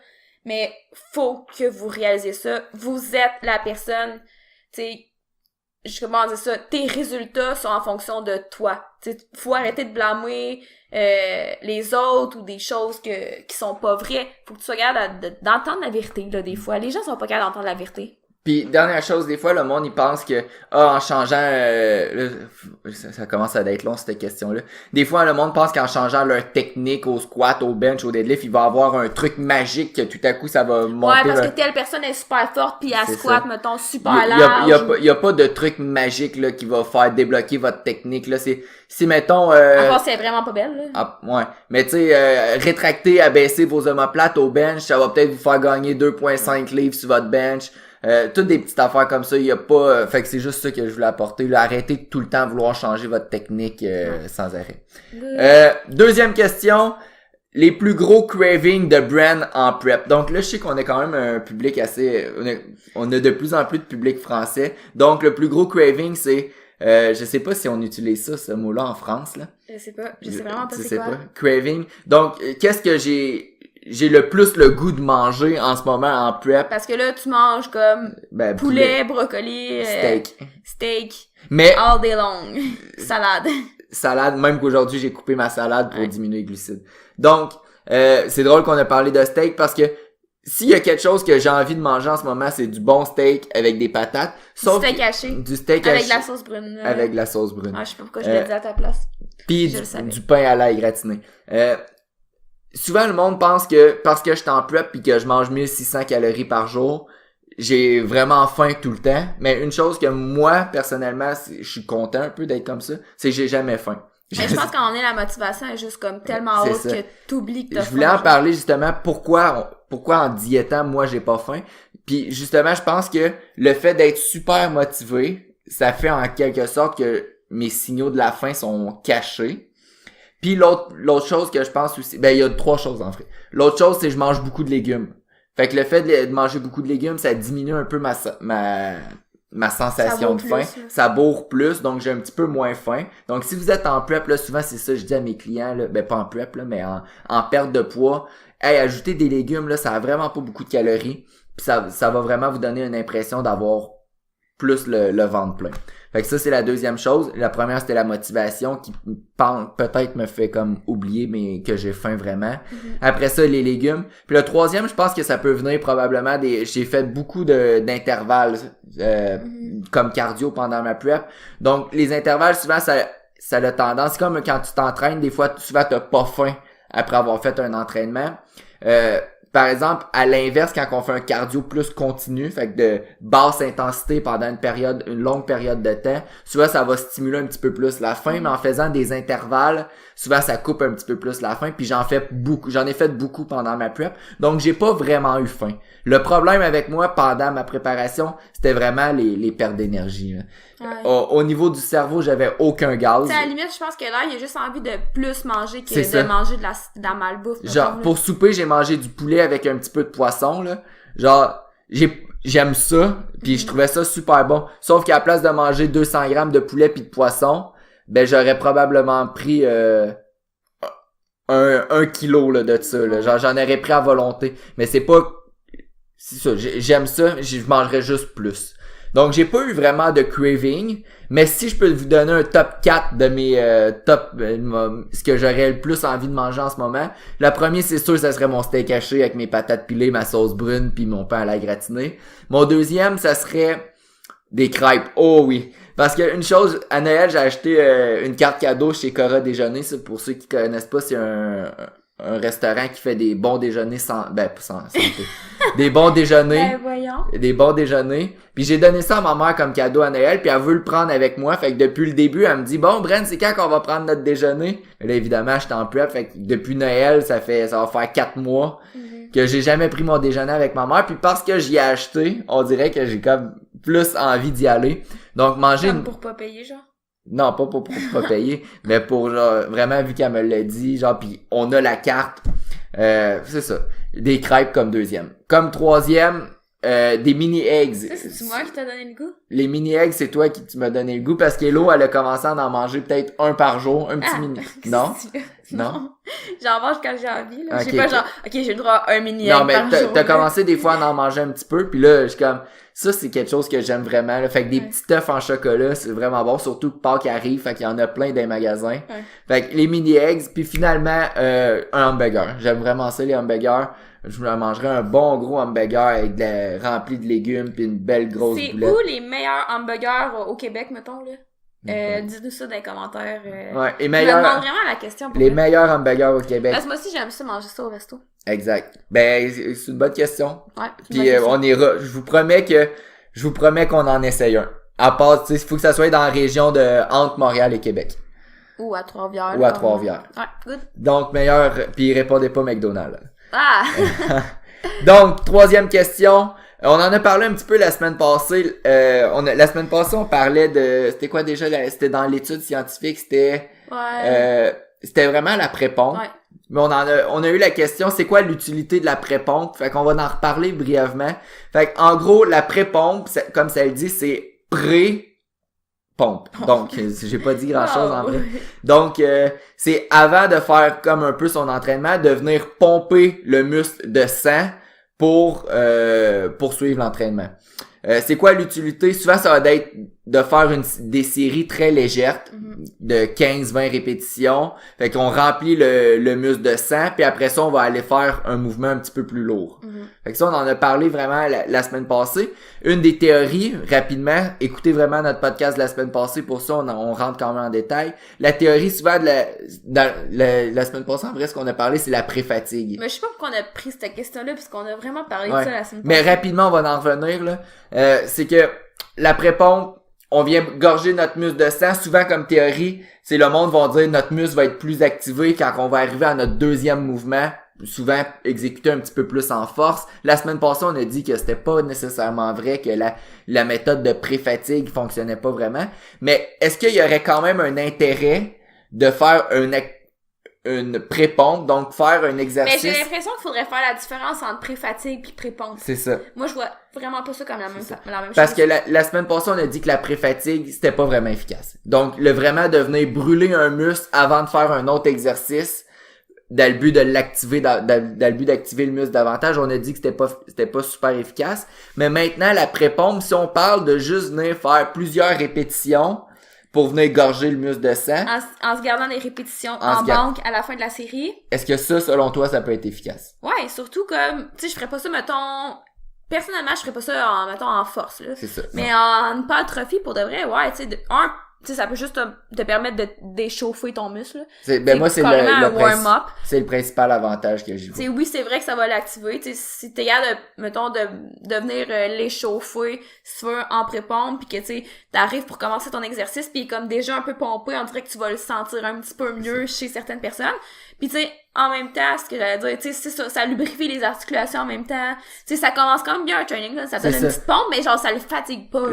Mais faut que vous réalisez ça. Vous êtes la personne, tu sais, comment dire ça? Tes résultats sont en fonction de toi. Tu sais, faut arrêter de blâmer les autres ou des choses qui sont pas vraies. Faut que tu sois capable d'entendre la vérité, là, des fois. Les gens sont pas capables d'entendre la vérité. Puis dernière chose, des fois le monde il pense que en changeant là, ça commence à être long cette question-là. Des fois le monde pense qu'en changeant leur technique au squat, au bench, au deadlift, il va avoir un truc magique que tout à coup ça va monter. Ouais, parce que telle personne est super forte puis elle squat mettons super large. Il y a pas de truc magique là qui va faire débloquer votre technique là, c'est si mettons à part c'est vraiment pas belle là. Ah, ouais, mais tu sais rétracter, abaisser vos omoplates au bench, ça va peut-être vous faire gagner 2.5 livres sur votre bench. Toutes des petites affaires comme ça, il y a pas fait que c'est juste ça que je voulais apporter là. Arrêtez de tout le temps vouloir changer votre technique sans arrêt. Deuxième question, les plus gros cravings de brand en prep. Donc là je sais qu'on a quand même un public assez on a de plus en plus de public français. Donc le plus gros craving c'est je sais pas si on utilise ça ce mot-là en France là. Je sais vraiment pas c'est quoi. Pas. Craving. Donc qu'est-ce que j'ai le plus le goût de manger en ce moment en prep. Parce que là, tu manges comme poulet, brocoli, steak. Mais all day long. Salade, même qu'aujourd'hui, j'ai coupé ma salade pour diminuer les glucides. Donc, c'est drôle qu'on a parlé de steak parce que s'il y a quelque chose que j'ai envie de manger en ce moment, c'est du bon steak avec des patates. Sauf du steak haché. Du steak haché. Avec la sauce brune. Avec la sauce brune. Ah, je sais pas pourquoi je l'ai dit à ta place. Puis du pain à l'ail gratiné. Souvent, le monde pense que parce que je suis en prep pis que je mange 1600 calories par jour, j'ai vraiment faim tout le temps. Mais une chose que moi, personnellement, je suis content un peu d'être comme ça, c'est que j'ai jamais faim. Mais je pense qu'en est la motivation est juste comme tellement haute que t'oublies que t'as faim. Je voulais en parler justement pourquoi en diétant, moi, j'ai pas faim. Puis justement, je pense que le fait d'être super motivé, ça fait en quelque sorte que mes signaux de la faim sont cachés. Puis l'autre chose que je pense aussi, il y a 3 choses en fait. L'autre chose, c'est que je mange beaucoup de légumes. Fait que le fait de manger beaucoup de légumes, ça diminue un peu ma sensation de faim. Ça bourre plus, donc j'ai un petit peu moins faim. Donc si vous êtes en prep, là, souvent c'est ça que je dis à mes clients, là, pas en prep, là, mais en perte de poids. Hey, ajouter des légumes, là, ça a vraiment pas beaucoup de calories. Puis ça va vraiment vous donner une impression d'avoir plus le ventre plein. Fait que ça, c'est la deuxième chose. La première, c'était la motivation qui peut-être me fait comme oublier mais que j'ai faim vraiment. Mm-hmm. Après ça, les légumes. Puis le troisième, je pense que ça peut venir probablement j'ai fait beaucoup d'intervalles comme cardio pendant ma prep. Donc, les intervalles, souvent, ça a tendance, c'est comme quand tu t'entraînes, des fois, souvent, t'as pas faim après avoir fait un entraînement. Par exemple, à l'inverse, quand on fait un cardio plus continu, fait que de basse intensité pendant une longue période de temps, souvent ça va stimuler un petit peu plus la faim, mais en faisant des intervalles, souvent ça coupe un petit peu plus la faim, puis j'en ai fait beaucoup pendant ma prep, donc j'ai pas vraiment eu faim. Le problème avec moi pendant ma préparation, c'était vraiment les pertes d'énergie. Ouais. Au niveau du cerveau, j'avais aucun gaz. À la limite, je pense que là, il a juste envie de plus manger que de manger de la malbouffe. Genre, pour souper, j'ai mangé du poulet avec un petit peu de poisson, là. Genre, j'aime ça, puis je trouvais ça super bon. Sauf qu'à la place de manger 200 grammes de poulet puis de poisson, j'aurais probablement pris un kilo là, de ça. Là. Genre, j'en aurais pris à volonté. Mais c'est ça, j'aime ça, je mangerais juste plus. Donc, j'ai pas eu vraiment de craving, mais si je peux vous donner un top 4 de mes ce que j'aurais le plus envie de manger en ce moment, le premier, c'est sûr, ça serait mon steak haché avec mes patates pilées, ma sauce brune, puis mon pain à la gratinée. Mon deuxième, ça serait des crêpes. Oh oui! Parce que une chose, à Noël, j'ai acheté une carte cadeau chez Cora Déjeuner. Ça, pour ceux qui connaissent pas, c'est un restaurant qui fait des bons déjeuners sans santé. Des bons déjeuners. Voyons. Des bons déjeuners. Puis j'ai donné ça à ma mère comme cadeau à Noël, puis elle veut le prendre avec moi. Fait que depuis le début, elle me dit, bon, Bren, c'est quand qu'on va prendre notre déjeuner? Et là, évidemment, j'étais en prep. Fait que depuis Noël, ça va faire 4 mois que j'ai jamais pris mon déjeuner avec ma mère. Puis parce que j'y ai acheté, on dirait que j'ai comme plus envie d'y aller. Donc, manger Comme pour pas payer, genre? Non, pas pour pas payer, mais pour genre, vraiment, vu qu'elle me l'a dit, genre, pis on a la carte, c'est ça. Des crêpes comme deuxième. Comme troisième, des mini-eggs. Ça, c'est moi qui t'as donné le goût? Les mini-eggs, c'est toi qui tu m'as donné le goût, parce qu'Hello, elle a commencé à en manger peut-être un par jour, un petit mini. Non? Non? J'en mange quand j'ai envie, là. Okay, Je sais pas, genre, ok, j'ai le droit à un mini-egg non, mais par jour. t'as commencé des fois à en manger un petit peu, puis là, je suis comme, ça, c'est quelque chose que j'aime vraiment, là. Fait que des petits œufs en chocolat, c'est vraiment bon, surtout que Pâques arrive, fait qu'il y en a plein dans les magasins. Fait que les mini-eggs, puis finalement, un hamburger. J'aime vraiment ça, les hamburgers. Je me mangerais un bon gros hamburger avec rempli de légumes puis une belle grosse boulette. C'est où les meilleurs hamburgers au Québec, mettons, là? Dites-nous ça dans les commentaires. Ouais, et je me demande vraiment la question. Les meilleurs hamburgers au Québec. Parce que moi aussi, j'aime ça manger ça au resto. Exact. Ben, c'est une bonne question. Ouais. Puis on ira. Je vous promets qu'on en essaye un. À part, tu sais, il faut que ça soit dans la région de entre Montréal et Québec. Ou à Trois-Rivières. Ou à Trois-Rivières. Ouais, good. Donc, meilleur, puis répondez pas McDonald's. Ah! Donc, troisième question. On en a parlé un petit peu la semaine passée. La semaine passée, on parlait de... C'était quoi déjà? C'était dans l'étude scientifique. C'était... Ouais. C'était vraiment la prépompe. Ouais. Mais on a eu la question, c'est quoi l'utilité de la prépompe? Fait qu'on va en reparler brièvement. Fait qu'en gros, la prépompe, comme ça le dit, c'est pré-pompe. Donc, j'ai pas dit grand-chose en vrai. Donc, c'est avant de faire comme un peu son entraînement, de venir pomper le muscle de sang pour poursuivre l'entraînement. C'est quoi l'utilité? Souvent, ça va être de faire des séries très légères de 15-20 répétitions. Fait qu'on remplit le muscle de sang, puis après ça, on va aller faire un mouvement un petit peu plus lourd. Fait que ça, on en a parlé vraiment la semaine passée. Une des théories, rapidement, écoutez vraiment notre podcast de la semaine passée, pour ça, on rentre quand même en détail. La théorie, souvent, la semaine passée, en vrai, ce qu'on a parlé, c'est la pré-fatigue. Mais je sais pas pourquoi on a pris cette question-là, puisqu'on a vraiment parlé de ça la semaine passée. Mais rapidement, on va en revenir, là. C'est que la pré-pompe, on vient gorger notre muscle de sang. Souvent, comme théorie, c'est le monde va dire notre muscle va être plus activé quand on va arriver à notre deuxième mouvement, souvent exécuté un petit peu plus en force. La semaine passée, on a dit que c'était pas nécessairement vrai, que la méthode de pré-fatigue fonctionnait pas vraiment. Mais est-ce qu'il y aurait quand même un intérêt de faire une pré-pompe, donc faire un exercice? Mais j'ai l'impression qu'il faudrait faire la différence entre pré-fatigue puis pré-pompe. C'est ça. Moi, je vois vraiment pas ça comme la même chose. Parce que la semaine passée, on a dit que la pré-fatigue, c'était pas vraiment efficace. Donc, vraiment de venir brûler un muscle avant de faire un autre exercice, dans le but de l'activer, dans le but d'activer le muscle davantage, on a dit que c'était pas super efficace. Mais maintenant, la pré-pompe, si on parle de juste venir faire plusieurs répétitions, pour venir gorger le muscle de sang. En se gardant des répétitions en banque à la fin de la série. Est-ce que ça, selon toi, ça peut être efficace? Ouais, surtout comme, tu sais, je ferais pas ça, mettons... Personnellement, je ferais pas ça en force, là. C'est ça. Mais en hypertrophie, pour de vrai, ouais, tu sais, ça peut juste te permettre d'échauffer ton muscle. Moi, c'est c'est le principal avantage que j'ai. Oui, c'est vrai que ça va l'activer. Si t'es capable de venir l'échauffer, si tu veux, en pré-pompe, pis que t'arrives pour commencer ton exercice, pis comme déjà un peu pompé, on dirait que tu vas le sentir un petit peu mieux chez certaines personnes. Pis tu sais, en même temps, ce que j'allais dire, tu sais, ça lubrifie les articulations en même temps. Tu sais, ça commence quand même bien un training, là, ça donne une petite pompe, mais genre, ça le fatigue pas.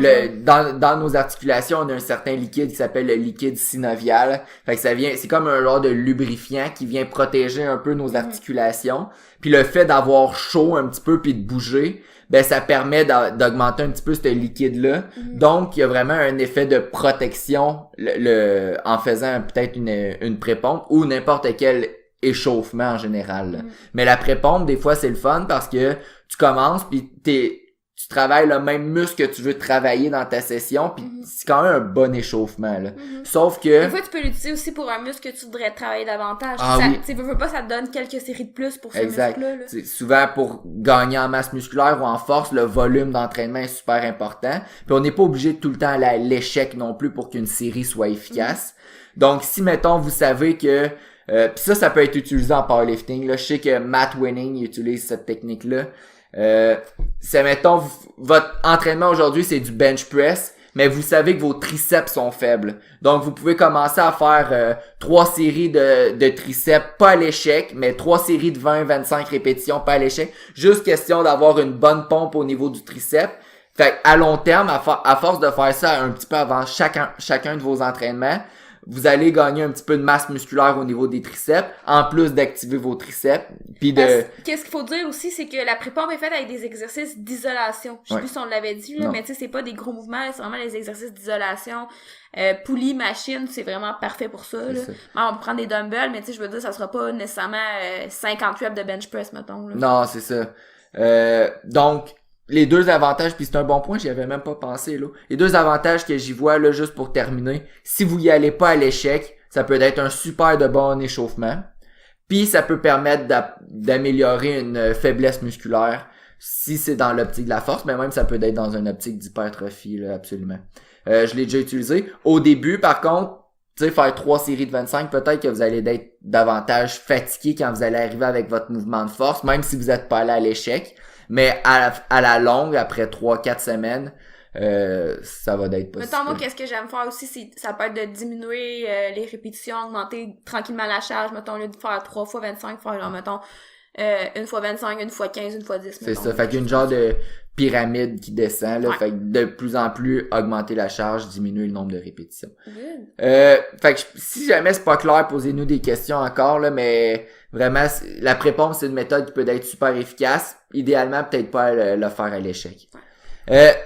Dans nos articulations, on a un certain liquide qui s'appelle le liquide synovial. Fait que c'est comme un genre de lubrifiant qui vient protéger un peu nos articulations. Puis le fait d'avoir chaud un petit peu puis de bouger, ben ça permet d'augmenter un petit peu ce liquide-là. Donc, il y a vraiment un effet de protection en faisant peut-être une pré-pompe ou n'importe quel échauffement en général. Mais la pré-pompe, des fois, c'est le fun parce que tu commences puis tu tu travailles le même muscle que tu veux travailler dans ta session, puis c'est quand même un bon échauffement, là. Sauf que... Des fois, tu peux l'utiliser aussi pour un muscle que tu voudrais travailler davantage. Ah ça, oui. Tu veux pas, ça te donne quelques séries de plus pour ce Exact. muscle-là. Là. T'sais, souvent, pour gagner en masse musculaire ou en force, le volume d'entraînement est super important. Puis on n'est pas obligé de tout le temps aller à l'échec non plus pour qu'une série soit efficace. Donc, si, mettons, vous savez que... puis ça peut être utilisé en powerlifting. Là. Je sais que Matt Winning utilise cette technique-là. C'est, mettons, votre entraînement aujourd'hui, c'est du bench press, mais vous savez que vos triceps sont faibles. Donc, vous pouvez commencer à faire 3 séries de triceps, pas à l'échec, mais 3 séries de 20-25 répétitions, pas à l'échec. Juste question d'avoir une bonne pompe au niveau du triceps. Fait à long terme, à force de faire ça un petit peu avant chacun de vos entraînements, vous allez gagner un petit peu de masse musculaire au niveau des triceps, en plus d'activer vos triceps. Puis Qu'est-ce qu'il faut dire aussi, c'est que la pré-pompe est faite avec des exercices d'isolation. Je sais plus si on l'avait dit, là, mais tu sais, c'est pas des gros mouvements, c'est vraiment les exercices d'isolation. Poulie, machine, c'est vraiment parfait pour ça. Là. On peut prendre des dumbbells, mais tu sais, je veux dire, ça sera pas nécessairement 50 reps de bench press, mettons. Là. Non, c'est ça. Donc, les deux avantages, puis c'est un bon point, j'y avais même pas pensé, là. Les deux avantages que j'y vois, là, juste pour terminer, si vous y allez pas à l'échec, ça peut être un super de bon échauffement, puis ça peut permettre d'améliorer une faiblesse musculaire, si c'est dans l'optique de la force, mais même ça peut être dans une optique d'hypertrophie, là, absolument. Je l'ai déjà utilisé. Au début, par contre, tu sais, faire 3 séries de 25, peut-être que vous allez être davantage fatigué quand vous allez arriver avec votre mouvement de force, même si vous êtes pas allé à l'échec. Mais à la longue, après 3-4 semaines, ça va être possible. Mettons, moi, qu'est-ce que j'aime faire aussi, ça peut être de diminuer les répétitions, augmenter tranquillement la charge. Mettons, au lieu de faire 3 fois 25, faire genre, mettons, 1 fois 25, 1 fois 15, 1 fois 10. C'est ça, fait qu'il y a une genre de pyramide qui descend, là, fait que de plus en plus augmenter la charge, diminuer le nombre de répétitions. Fait que si jamais c'est pas clair, posez-nous des questions encore, là, mais vraiment, la pré-pompe, c'est une méthode qui peut être super efficace. Idéalement, peut-être pas le faire à l'échec.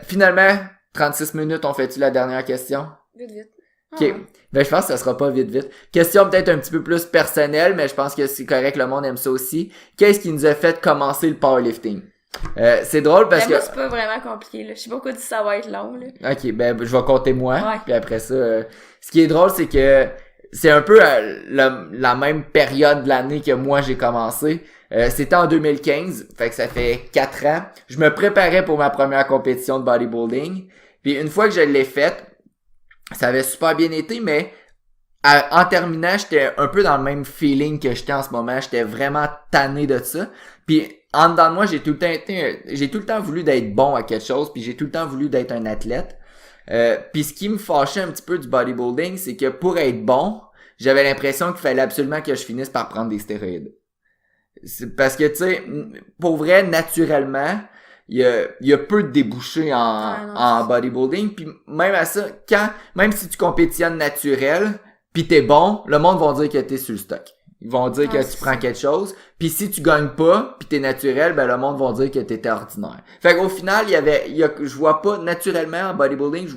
Finalement, 36 minutes, on fait-tu la dernière question? Vite. OK. Ben, je pense que ça sera pas vite. Question peut-être un petit peu plus personnelle, mais je pense que c'est correct, le monde aime ça aussi. Qu'est-ce qui nous a fait commencer le powerlifting? C'est drôle parce que... Moi, c'est pas vraiment compliqué, là. Je sais pas pourquoi ça va être long, là. OK, ben, je vais compter moi. Puis après ça, ce qui est drôle, c'est que c'est un peu la même période de l'année que moi j'ai commencé. C'était en 2015, fait que ça fait 4 ans. Je me préparais pour ma première compétition de bodybuilding. Puis une fois que je l'ai faite, ça avait super bien été, mais en terminant, j'étais un peu dans le même feeling que j'étais en ce moment. J'étais vraiment tanné de ça. Puis en dedans de moi, j'ai tout le temps voulu d'être bon à quelque chose, puis j'ai tout le temps voulu d'être un athlète. Puis ce qui me fâchait un petit peu du bodybuilding, c'est que pour être bon, j'avais l'impression qu'il fallait absolument que je finisse par prendre des stéroïdes. C'est parce que, tu sais, pour vrai, naturellement, il y a peu de débouchés en bodybuilding. Puis même à ça, même si tu compétitionnes naturel, pis t'es bon, le monde va dire que t'es sur le stock. Ils vont dire que tu prends quelque chose. Puis si tu gagnes pas, pis t'es naturel, ben le monde va dire que t'étais ordinaire. Fait qu'au final, je vois pas naturellement en bodybuilding,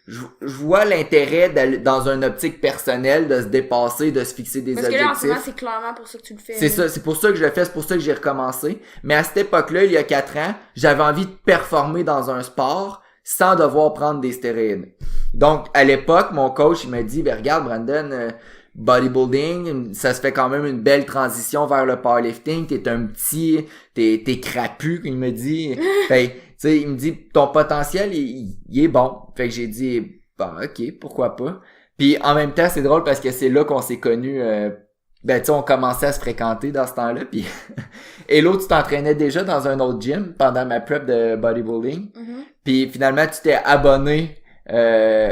je vois l'intérêt d'aller dans une optique personnelle, de se dépasser, de se fixer des objectifs. Parce que là, en ce moment, c'est clairement pour ça que tu le fais. C'est ça, c'est pour ça que je le fais, c'est pour ça que j'ai recommencé. Mais à cette époque-là, il y a 4 ans, j'avais envie de performer dans un sport sans devoir prendre des stéroïdes. Donc, à l'époque, mon coach, il m'a dit, ben regarde, Brandon, bodybuilding, ça se fait quand même une belle transition vers le powerlifting, t'es crapu, il me dit. Fait, tu sais, il me dit, ton potentiel, il est bon. Fait que j'ai dit, bon, ok, pourquoi pas. Puis en même temps, c'est drôle parce que c'est là qu'on s'est connus, ben tu sais, on commençait à se fréquenter dans ce temps-là, puis et l'autre, tu t'entraînais déjà dans un autre gym pendant ma prep de bodybuilding. Puis finalement, tu t'es abonné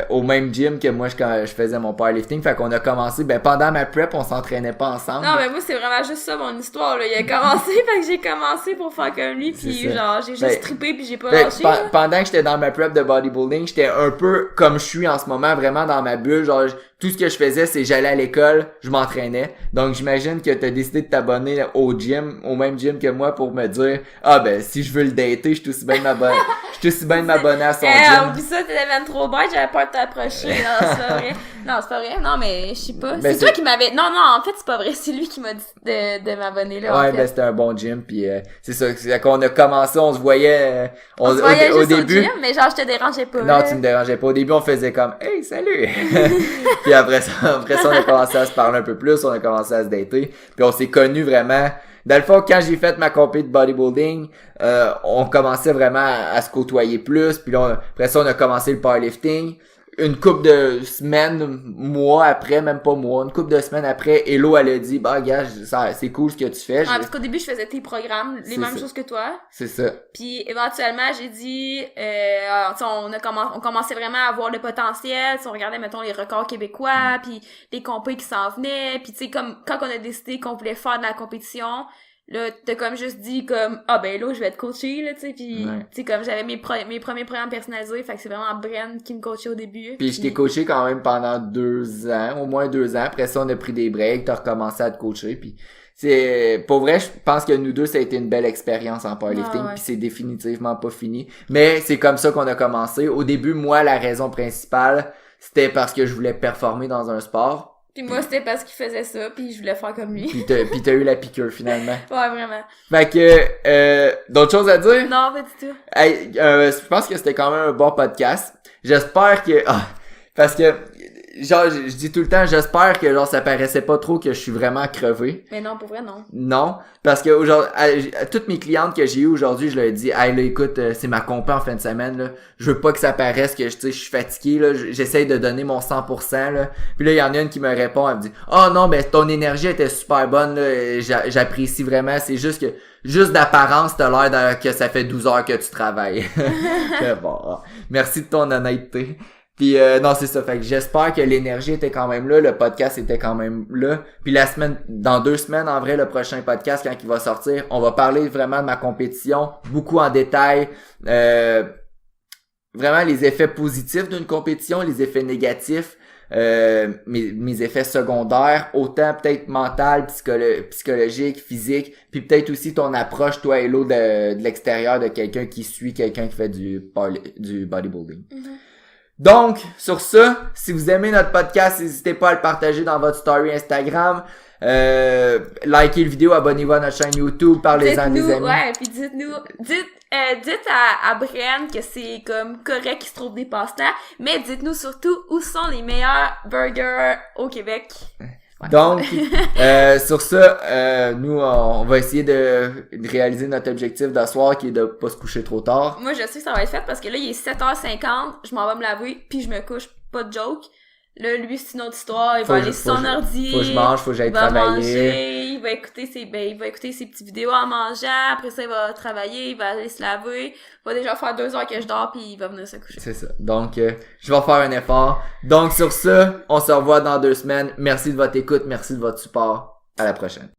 au même gym que moi quand je faisais mon powerlifting. Fait qu'on a commencé, ben pendant ma prep, on s'entraînait pas ensemble. Non, mais moi, c'est vraiment juste ça mon histoire, là. Il a commencé, fait que j'ai commencé pour faire comme lui, puis genre, j'ai juste trippé, puis j'ai pas lâché. Pendant que j'étais dans ma prep de bodybuilding, j'étais un peu comme je suis en ce moment, vraiment dans ma bulle. Genre, tout ce que je faisais, c'est j'allais à l'école, je m'entraînais. Donc, j'imagine que t'as décidé de t'abonner au même gym que moi pour me dire, ah ben, si je veux le dater, je suis aussi bien de m'abonner à son gym. Oublie ça, t'étais même trop bête, j'avais peur de t'approcher. Non, c'est pas vrai. Non, c'est pas vrai. Non, mais je sais pas. Ben, c'est toi qui m'avais... Non, en fait, c'est pas vrai. C'est lui qui m'a dit de m'abonner, là, Ouais, en fait. ben c'était un bon gym, puis c'est ça, c'est qu'on a commencé, on se voyait, On se voyait au juste début. au gym, mais genre, je te dérangeais pas. Non, tu me dérangeais pas. Au début, on faisait comme « Hey, salut! » Puis après ça, on a commencé à se parler un peu plus, on a commencé à se dater, puis on s'est connus vraiment. Dans le fond, quand j'ai fait ma compé de bodybuilding, on commençait vraiment à se côtoyer plus, puis là, après ça, on a commencé le powerlifting. Une couple de semaines, mois après, même pas mois, une couple de semaines après, Hello, elle a dit, bah, gars, c'est cool ce que tu fais. Parce qu'au début, je faisais tes programmes, les mêmes choses que toi. C'est ça. Puis, éventuellement, j'ai dit, on commençait vraiment à voir le potentiel, on regardait, mettons, les records québécois, puis les compés qui s'en venaient, puis tu sais, comme, quand on a décidé qu'on voulait faire de la compétition, là, t'as comme juste dit comme, ah ben là, je vais être coaché, là, tu sais, pis, tu sais, comme j'avais mes premiers programmes personnalisés, fait que c'est vraiment Bren qui me coachait au début. Puis je t'ai coaché quand même pendant 2 ans, au moins 2 ans. Après ça, on a pris des breaks, t'as recommencé à te coacher, puis c'est, pour vrai, je pense que nous deux, ça a été une belle expérience en powerlifting, puis c'est définitivement pas fini. Mais c'est comme ça qu'on a commencé. Au début, moi, la raison principale, c'était parce que je voulais performer dans un sport. Puis moi, c'était parce qu'il faisait ça, puis je voulais faire comme lui. Puis t'as eu la piqûre, finalement. Ouais, vraiment. Fait que, d'autres choses à dire? Non, pas du tout. Hey, je pense que c'était quand même un bon podcast. J'espère que... parce que, genre, je dis tout le temps, j'espère que, genre, ça paraissait pas trop que je suis vraiment crevé. Mais non, pour vrai, non. Non, parce que aujourd'hui, à toutes mes clientes que j'ai eues aujourd'hui, je leur ai dit, hey là, écoute, c'est ma compé en fin de semaine, là. Je veux pas que ça paraisse que, tu sais, je suis fatigué, là. J'essaye de donner mon 100%, là. Puis là, il y en a une qui me répond, elle me dit, oh non, ben, ton énergie était super bonne, là. J'apprécie vraiment. C'est juste que, juste d'apparence, t'as l'air que ça fait 12 heures que tu travailles. Bon, merci de ton honnêteté. Puis non, c'est ça. Fait que j'espère que l'énergie était quand même là, le podcast était quand même là. Puis dans 2 semaines, en vrai, le prochain podcast, quand il va sortir, on va parler vraiment de ma compétition, beaucoup en détail. Vraiment les effets positifs d'une compétition, les effets négatifs, mes effets secondaires, autant peut-être mental, psychologique, physique, puis peut-être aussi ton approche, toi, Hello, de l'extérieur de quelqu'un qui suit quelqu'un qui fait du bodybuilding. Mm-hmm. Donc, sur ça, si vous aimez notre podcast, n'hésitez pas à le partager dans votre story Instagram. Likez le vidéo, abonnez-vous à notre chaîne YouTube, parlez-en à des amis. Ouais, puis dites à Bren que c'est comme correct qu'il se trouve des passe-temps, mais dites-nous surtout où sont les meilleurs burgers au Québec. Ouais. Donc, sur ça, nous, on va essayer de réaliser notre objectif de soir qui est de pas se coucher trop tard. Moi, je sais que ça va être fait parce que là, il est 7h50, je m'en vais me laver, puis je me couche, pas de joke. Là, lui, c'est une autre histoire, il va aller sur son ordi. Faut que je mange, faut que j'aille travailler. Manger, il va écouter ses petites vidéos en mangeant, après ça, il va travailler, il va aller se laver, il va déjà faire 2 heures que je dors, puis il va venir se coucher. C'est ça. Donc, je vais faire un effort. Donc, sur ça, on se revoit dans 2 semaines. Merci de votre écoute, merci de votre support. À la prochaine.